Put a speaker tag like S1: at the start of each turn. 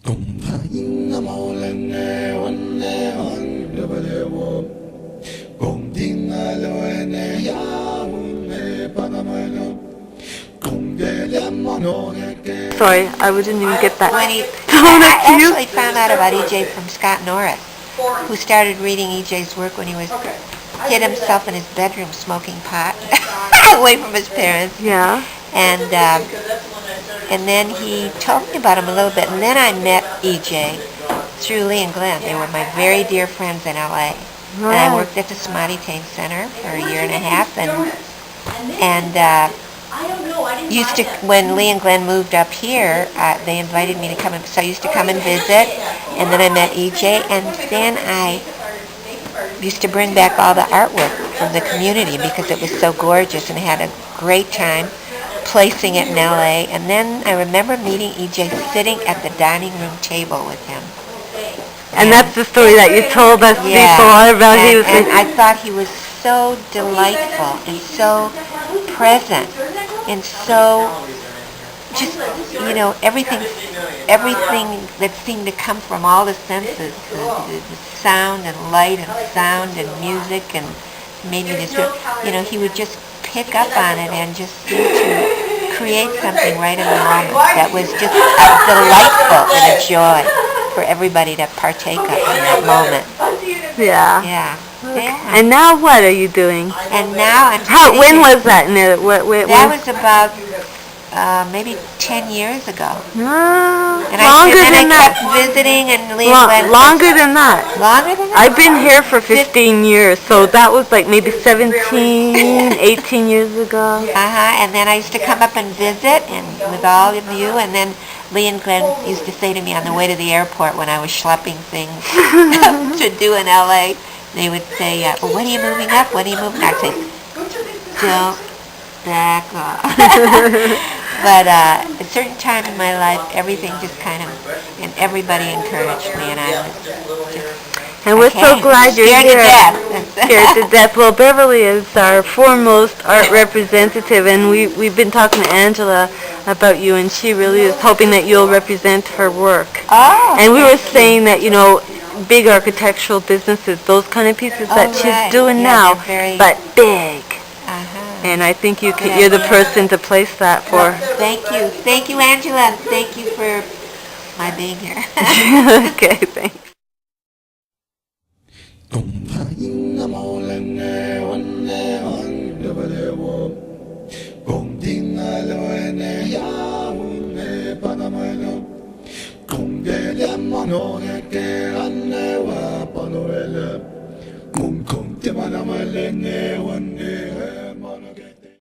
S1: Sorry, I didn't even get that.
S2: I actually found out about EJ from Scott Norris, who started reading EJ's work when he hid himself in his bedroom smoking pot, away from his parents.
S1: Yeah.
S2: And then he told me about him a little bit, and then I met EJ through Lee and Glenn. They were my very dear friends in LA. And I worked at the Smiley Tain Center for a year and a half, and used to, when Lee and Glenn moved up here, they invited me to come, so I used to come and visit, and then I met EJ, and then I used to bring back all the artwork from the community because it was so gorgeous, and I had a great time placing it in LA. And then I remember meeting EJ sitting at the dining room table with him.
S1: And that's the story that you told us before about
S2: and I thought he was so delightful and so present and so just, everything that seemed to come from all the senses, the sound and light and sound and music, and made me just, he would just pick up on it and just seem to create something right in the moment that was just delightful and a joy for everybody to partake of in that moment.
S1: Yeah.
S2: Yeah.
S1: And now what are you doing?
S2: And now I'm
S1: when was that?
S2: That was about maybe 10 years ago. And I kept visiting and leaving.
S1: Longer than that.
S2: Longer than that?
S1: I've been here for 15 years, so that was like maybe 17, 18 years ago.
S2: And then I used to come up and visit and with all of you, and then Lee and Glenn used to say to me on the way to the airport when I was schlepping things to do in LA, they would say, well, when are you moving up? When are you moving up? I'd say, don't back off. But at a certain time in my life, everything just kind of, and everybody encouraged me, and I was just...
S1: And we're so glad you're here. Scared to death. Well, Beverly is our foremost art representative, and we've been talking to Angela about you, and she really is hoping that you'll represent her work.
S2: Oh,
S1: and we were saying that, big architectural businesses, those kind of pieces that she's doing now, but big. And I think you're the person to place that for.
S2: Thank you, Angela. Thank you for my being here.
S1: Okay, thanks.
S3: Con te van a malene